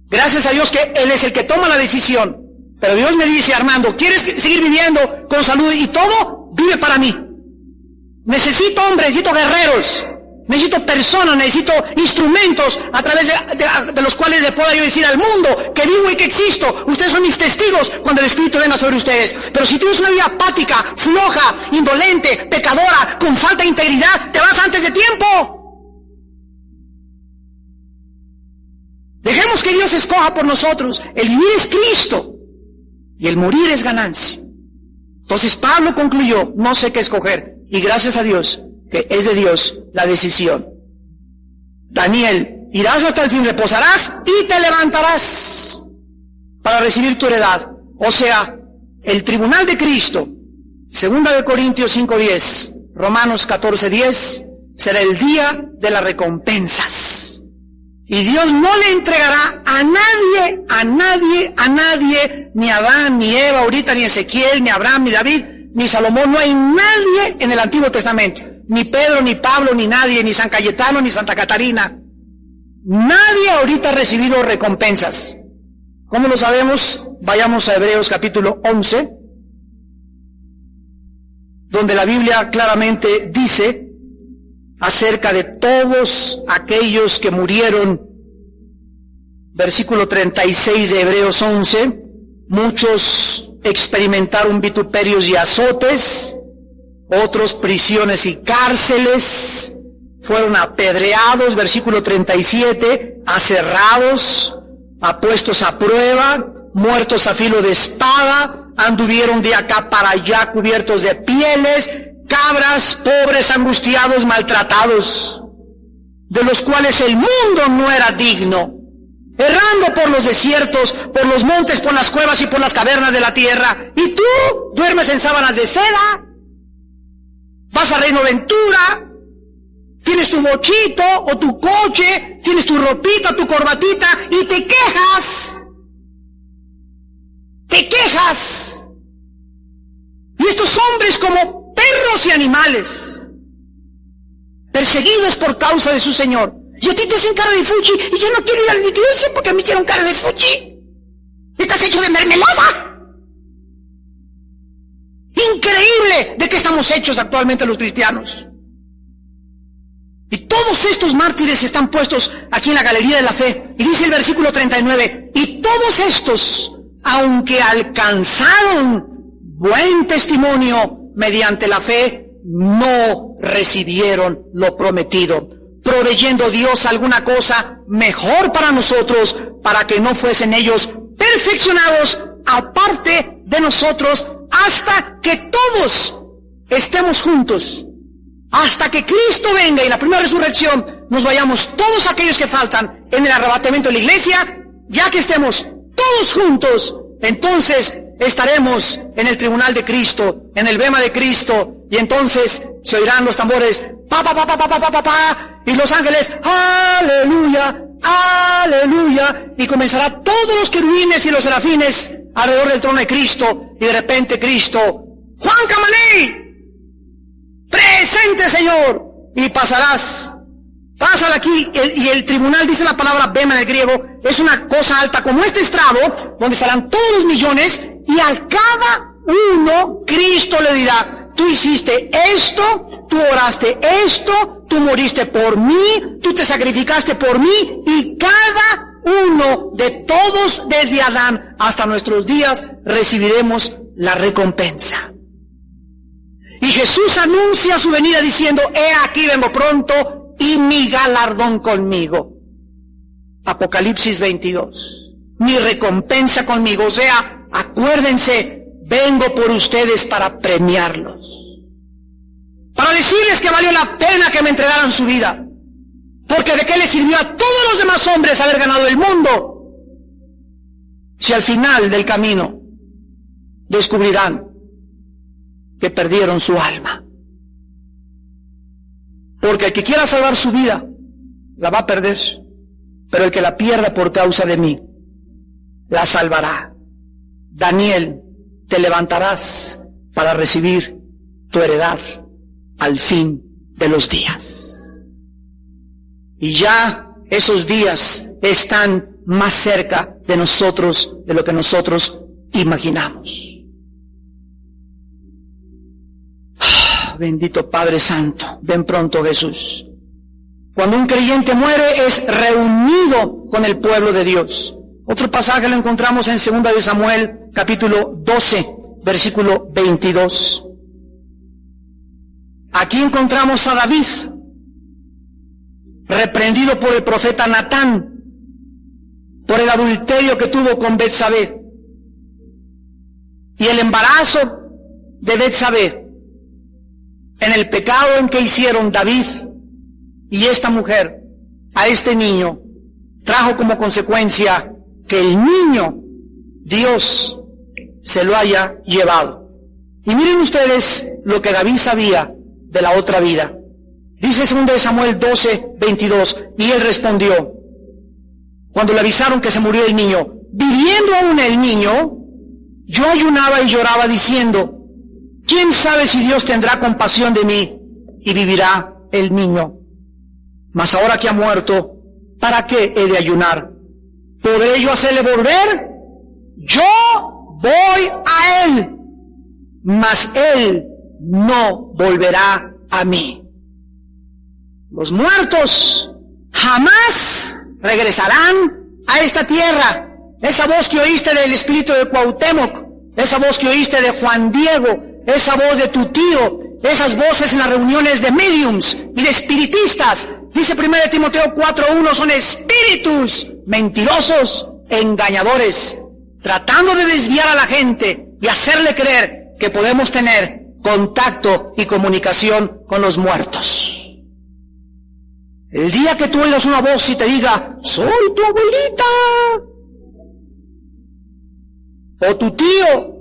Gracias a Dios que Él es el que toma la decisión. Pero Dios me dice, Armando, ¿quieres seguir viviendo con salud y todo? Vive para mí. Necesito hombres, necesito guerreros, necesito personas, necesito instrumentos a través de los cuales le pueda yo decir al mundo que vivo y que existo. Ustedes son mis testigos cuando el Espíritu venga sobre ustedes. Pero si tienes una vida apática, floja, indolente, pecadora, con falta de integridad, te vas antes de tiempo. Dejemos que Dios escoja por nosotros. El vivir es Cristo y el morir es ganancia. Entonces Pablo concluyó, no sé qué escoger, y gracias a Dios que es de Dios la decisión. Daniel, irás hasta el fin, reposarás y te levantarás para recibir tu heredad. O sea, el tribunal de Cristo, 2 de Corintios 5:10, Romanos 14:10, será el día de las recompensas. Y Dios no le entregará a nadie, ni a Adán, ni Eva, ahorita, ni Ezequiel, ni Abraham, ni David, ni Salomón. No hay nadie en el Antiguo Testamento, ni Pedro, ni Pablo, ni nadie, ni San Cayetano, ni Santa Catarina. Nadie ahorita ha recibido recompensas. ¿Cómo lo sabemos? Vayamos a Hebreos capítulo 11, donde la Biblia claramente dice acerca de todos aquellos que murieron. Versículo 36 de Hebreos 11, muchos experimentaron vituperios y azotes, otros prisiones y cárceles, fueron apedreados, versículo 37, aserrados, puestos a prueba, muertos a filo de espada, anduvieron de acá para allá cubiertos de pieles, cabras, pobres, angustiados, maltratados, de los cuales el mundo no era digno, errando por los desiertos, por los montes, por las cuevas y por las cavernas de la tierra. Y tú duermes en sábanas de seda, vas a Reino Ventura, tienes tu bochito o tu coche, tienes tu ropita, tu corbatita, y te quejas. Y estos hombres, como perros y animales, perseguidos por causa de su Señor, y a ti te hacen cara de fuchi, y yo no quiero ir a la iglesia porque me hicieron cara de fuchi. Estás hecho de mermelada. Increíble de que esta estamos hechos actualmente los cristianos. Y todos estos mártires están puestos aquí en la galería de la fe. Y dice el versículo 39, y todos estos, aunque alcanzaron buen testimonio mediante la fe, no recibieron lo prometido, proveyendo Dios alguna cosa mejor para nosotros, para que no fuesen ellos perfeccionados aparte de nosotros, hasta que todos estemos juntos, hasta que Cristo venga y la primera resurrección nos vayamos todos aquellos que faltan en el arrebatamiento de la iglesia. Ya que estemos todos juntos, entonces estaremos en el tribunal de Cristo, en el bema de Cristo, y entonces se oirán los tambores, pa, pa, pa, pa, pa, pa, pa, pa, y los ángeles, aleluya, aleluya, y comenzará todos los querubines y los serafines alrededor del trono de Cristo, y de repente Cristo, Juan Camané, presente Señor, y pasarás, pásala aquí, y el tribunal, dice la palabra bema en el griego, es una cosa alta como este estrado, donde estarán todos los millones, y a cada uno Cristo le dirá, tú hiciste esto, tú oraste esto, tú moriste por mí, tú te sacrificaste por mí, y cada uno de todos desde Adán hasta nuestros días recibiremos la recompensa. Y Jesús anuncia su venida diciendo, he aquí vengo pronto y mi galardón conmigo. Apocalipsis 22. Mi recompensa conmigo, o sea, acuérdense, vengo por ustedes para premiarlos. Para decirles que valió la pena que me entregaran su vida. Porque ¿de qué les sirvió a todos los demás hombres haber ganado el mundo? Si al final del camino descubrirán que perdieron su alma. Porque el que quiera salvar su vida, la va a perder. Pero el que la pierda por causa de mí, la salvará. Daniel, te levantarás para recibir tu heredad al fin de los días. Y ya esos días están más cerca de nosotros de lo que nosotros imaginamos. Bendito Padre Santo, ven pronto Jesús. Cuando un creyente muere es reunido con el pueblo de Dios. Otro pasaje lo encontramos en 2 de Samuel, capítulo 12, versículo 22. Aquí encontramos a David, reprendido por el profeta Natán, por el adulterio que tuvo con Betsabé. Y el embarazo de Betsabé, en el pecado en que hicieron David y esta mujer a este niño, trajo como consecuencia que el niño, Dios, se lo haya llevado. Y miren ustedes lo que David sabía de la otra vida. Dice 2 de Samuel 12, 22, y él respondió, cuando le avisaron que se murió el niño, viviendo aún el niño, yo ayunaba y lloraba diciendo, ¿quién sabe si Dios tendrá compasión de mí y vivirá el niño? Mas ahora que ha muerto, ¿para qué he de ayunar? ¿Podré yo hacerle volver? Yo voy a él, mas él no volverá a mí. Los muertos jamás regresarán a esta tierra. Esa voz que oíste del espíritu de Cuauhtémoc, esa voz que oíste de Juan Diego, esa voz de tu tío, esas voces en las reuniones de mediums y de espiritistas, dice 1 Timoteo 4:1, son espíritus mentirosos, engañadores, tratando de desviar a la gente y hacerle creer que podemos tener contacto y comunicación con los muertos. El día que tú oigas una voz y te diga, soy tu abuelita, o tu tío,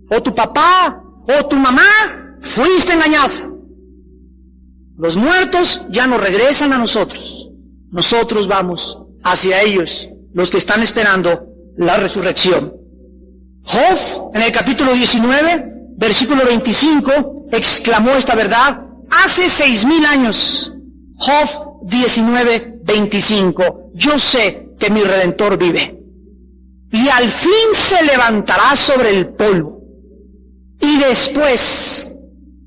o tu papá, o tu mamá, fuiste engañado. Los muertos ya no regresan a nosotros. Nosotros vamos hacia ellos, los que están esperando la resurrección. Job, en el capítulo 19, versículo 25, exclamó esta verdad hace 6,000 años. Job 19, 25. Yo sé que mi Redentor vive, y al fin se levantará sobre el polvo, y después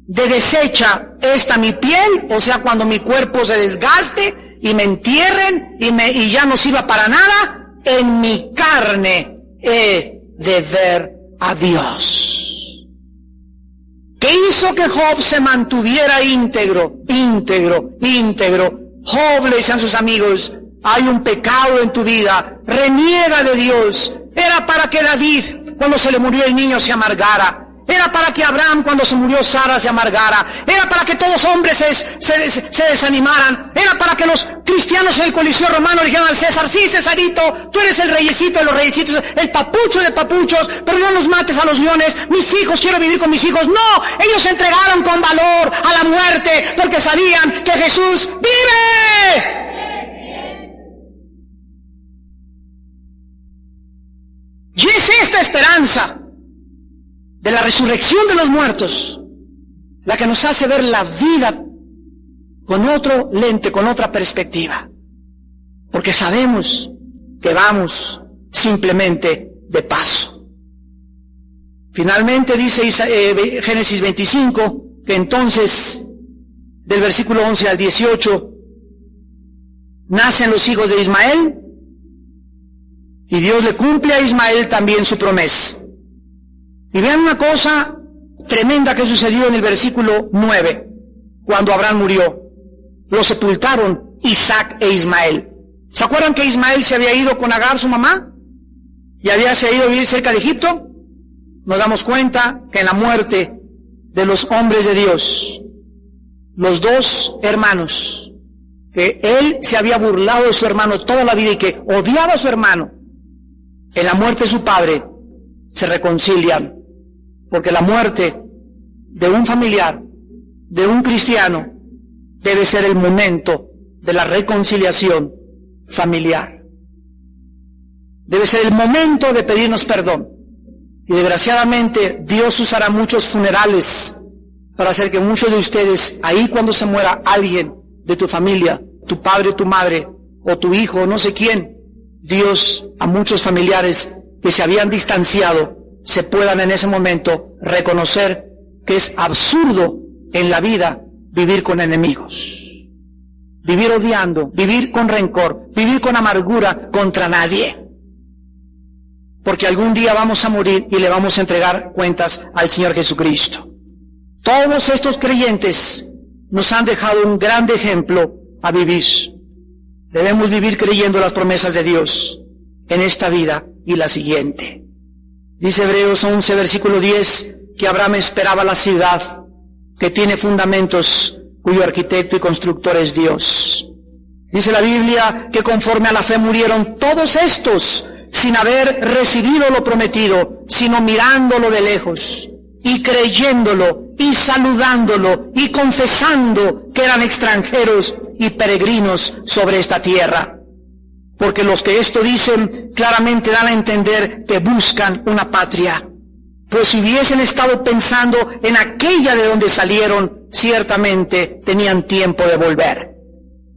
de deshecha esta mi piel, o sea, cuando mi cuerpo se desgaste y me entierren y ya no sirva para nada, en mi carne he de ver a Dios. ¿Qué hizo que Job se mantuviera íntegro? Job le dice a sus amigos, hay un pecado en tu vida, reniega de Dios. Era para que David, cuando se le murió el niño, se amargara. Era para que Abraham, cuando se murió Sara, se amargara. Era para que todos los hombres se desanimaran. Era para que los cristianos en el Coliseo Romano dijeran al César, sí, Cesarito, tú eres el reyecito de los reyecitos, el papucho de papuchos, pero no los mates a los leones. Mis hijos, quiero vivir con mis hijos. No, ellos se entregaron con valor a la muerte porque sabían que Jesús vive. Y es esta esperanza de la resurrección de los muertos la que nos hace ver la vida con otro lente, con otra perspectiva. Porque sabemos que vamos simplemente de paso. Finalmente dice Génesis 25, que entonces, del versículo 11 al 18, nacen los hijos de Ismael, y Dios le cumple a Ismael también su promesa. Y vean una cosa tremenda que sucedió en el versículo 9, cuando Abraham murió. Lo sepultaron Isaac e Ismael. ¿Se acuerdan que Ismael se había ido con Agar, su mamá? Y había ido a vivir cerca de Egipto. Nos damos cuenta que en la muerte de los hombres de Dios, los dos hermanos, que él se había burlado de su hermano toda la vida y que odiaba a su hermano, en la muerte de su padre se reconcilian, porque la muerte de un familiar, de un cristiano, debe ser el momento de la reconciliación familiar. Debe ser el momento de pedirnos perdón. Y desgraciadamente Dios usará muchos funerales para hacer que muchos de ustedes, ahí cuando se muera alguien de tu familia, tu padre, tu madre, o tu hijo, no sé quién, Dios a muchos familiares que se habían distanciado, se puedan en ese momento reconocer que es absurdo en la vida vivir con enemigos, vivir odiando, vivir con rencor, vivir con amargura contra nadie. Porque algún día vamos a morir y le vamos a entregar cuentas al Señor Jesucristo. Todos estos creyentes nos han dejado un grande ejemplo a vivir. Debemos vivir creyendo las promesas de Dios en esta vida y la siguiente. Dice Hebreos 11, versículo 10, que Abraham esperaba la ciudad que tiene fundamentos, cuyo arquitecto y constructor es Dios. Dice la Biblia que conforme a la fe murieron todos estos, sin haber recibido lo prometido, sino mirándolo de lejos, y creyéndolo, y saludándolo, y confesando que eran extranjeros y peregrinos sobre esta tierra. Porque los que esto dicen claramente dan a entender que buscan una patria. Pues si hubiesen estado pensando en aquella de donde salieron, ciertamente tenían tiempo de volver.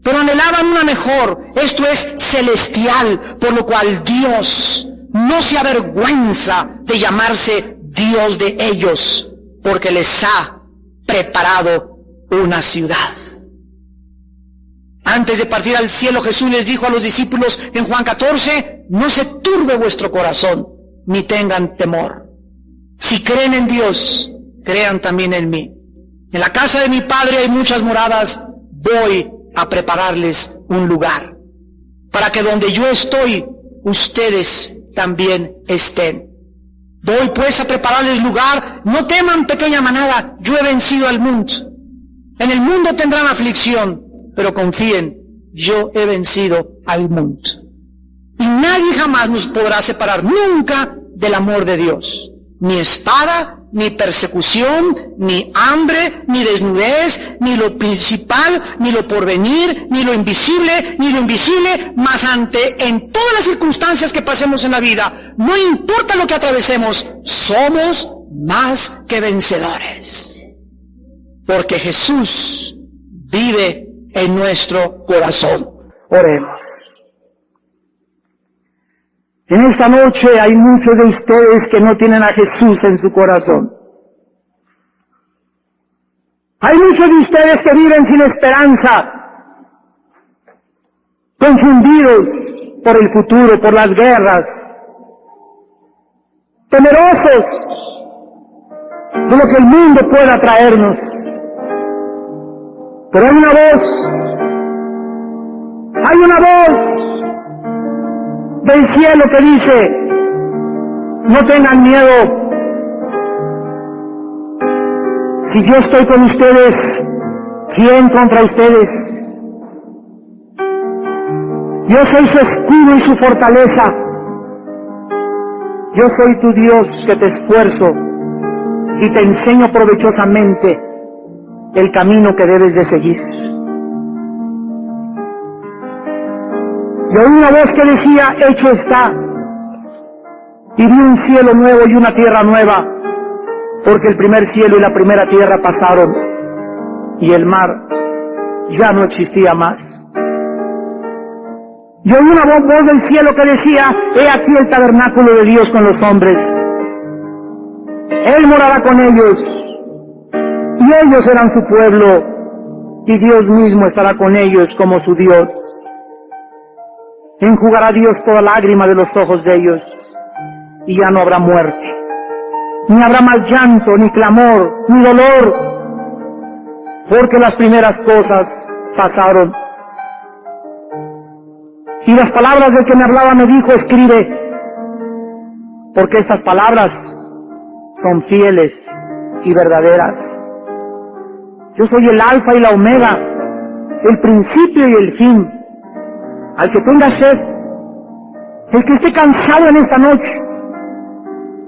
Pero anhelaban una mejor, esto es celestial, por lo cual Dios no se avergüenza de llamarse Dios de ellos, porque les ha preparado una ciudad. Antes de partir al cielo, Jesús les dijo a los discípulos en Juan 14, no se turbe vuestro corazón, ni tengan temor. Si creen en Dios, crean también en mí. En la casa de mi Padre hay muchas moradas, voy a prepararles un lugar, para que donde yo estoy, ustedes también estén. Voy pues a prepararles lugar, no teman pequeña manada, yo he vencido al mundo. En el mundo tendrán aflicción, pero confíen, yo he vencido al mundo. Y nadie jamás nos podrá separar nunca del amor de Dios. Ni espada, ni persecución, ni hambre, ni desnudez, ni lo principal, ni lo porvenir, ni lo invisible, mas en todas las circunstancias que pasemos en la vida, no importa lo que atravesemos, somos más que vencedores. Porque Jesús vive en nuestro corazón. Oremos. En esta noche hay muchos de ustedes que no tienen a Jesús en su corazón. Hay muchos de ustedes que viven sin esperanza, confundidos por el futuro, por las guerras, temerosos de lo que el mundo pueda traernos. Pero hay una voz del cielo que dice: no tengan miedo. Si yo estoy con ustedes, ¿quién contra ustedes? Yo soy su escudo y su fortaleza. Yo soy tu Dios que te esfuerzo y te enseño provechosamente el camino que debes de seguir. Y oí una voz que decía: hecho está. Y vi un cielo nuevo y una tierra nueva, porque el primer cielo y la primera tierra pasaron, y el mar ya no existía más. Y oí una voz del cielo que decía: he aquí el tabernáculo de Dios con los hombres. Él morará con ellos, y ellos serán su pueblo, y Dios mismo estará con ellos como su Dios. Enjugará Dios toda lágrima de los ojos de ellos, y ya no habrá muerte, ni habrá más llanto, ni clamor, ni dolor, porque las primeras cosas pasaron. Y las palabras del que me hablaba me dijo: escribe, porque estas palabras son fieles y verdaderas. Yo soy el alfa y la omega, el principio y el fin. Al que tenga sed, el que esté cansado en esta noche,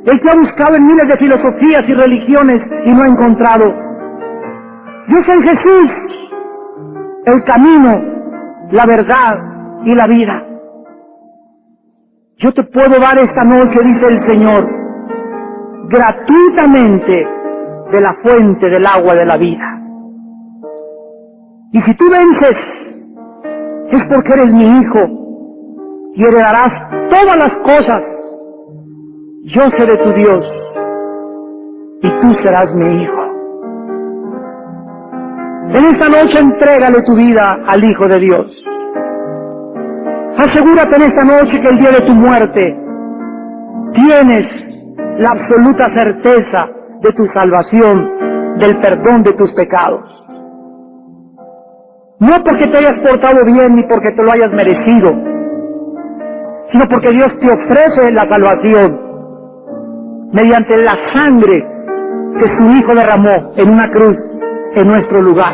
el que ha buscado en miles de filosofías y religiones y no ha encontrado. Yo soy Jesús, el camino, la verdad y la vida. Yo te puedo dar esta noche, dice el Señor, gratuitamente de la fuente del agua de la vida. Y si tú vences, es porque eres mi hijo y heredarás todas las cosas. Yo seré tu Dios y tú serás mi hijo. En esta noche entrégale tu vida al Hijo de Dios. Asegúrate en esta noche que el día de tu muerte tienes la absoluta certeza de tu salvación, del perdón de tus pecados. No porque te hayas portado bien ni porque te lo hayas merecido, sino porque Dios te ofrece la salvación mediante la sangre que su Hijo derramó en una cruz en nuestro lugar.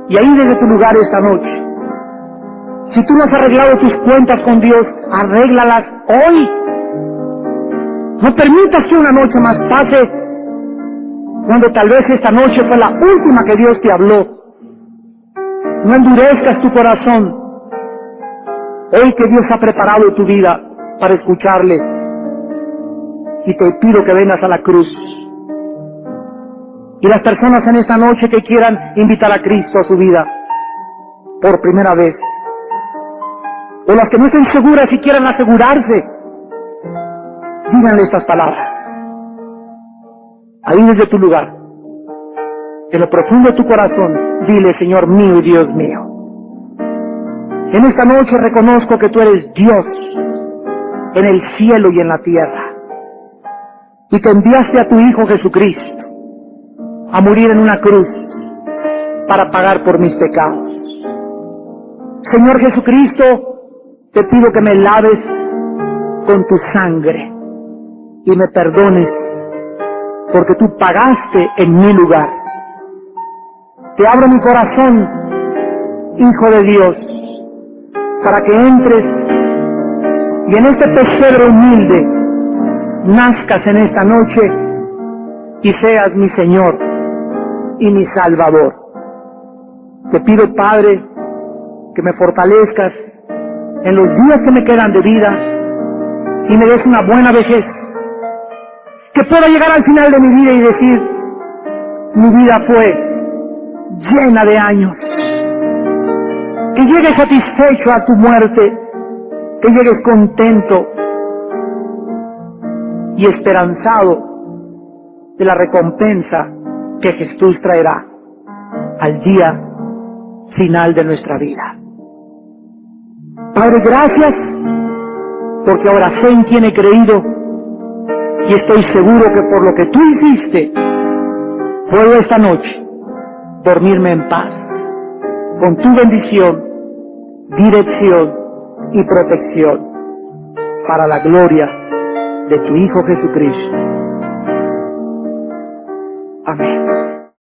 Y ahí desde tu lugar esta noche, si tú no has arreglado tus cuentas con Dios, arréglalas hoy. No permitas que una noche más pase cuando tal vez esta noche fue la última que Dios te habló. No endurezcas tu corazón hoy que Dios ha preparado tu vida para escucharle. Y te pido que vengas a la cruz. Y las personas en esta noche que quieran invitar a Cristo a su vida por primera vez, o las que no estén seguras y quieran asegurarse, díganle estas palabras. Ahí desde tu lugar, en lo profundo de tu corazón, dile: Señor mío y Dios mío, en esta noche reconozco que tú eres Dios en el cielo y en la tierra, y que enviaste a tu Hijo Jesucristo a morir en una cruz para pagar por mis pecados. Señor Jesucristo, te pido que me laves con tu sangre y me perdones, porque tú pagaste en mi lugar. Te abro mi corazón, Hijo de Dios, para que entres y en este pesebre humilde nazcas en esta noche y seas mi Señor y mi Salvador. Te pido, Padre, que me fortalezcas en los días que me quedan de vida y me des una buena vejez, que pueda llegar al final de mi vida y decir: mi vida fue llena de años. Que llegues satisfecho a tu muerte, que llegues contento y esperanzado de la recompensa que Jesús traerá al día final de nuestra vida. Padre, gracias, porque ahora sé en quién he creído y estoy seguro que por lo que tú hiciste, puedo esta noche dormirme en paz, con tu bendición, dirección y protección, para la gloria de tu Hijo Jesucristo. Amén.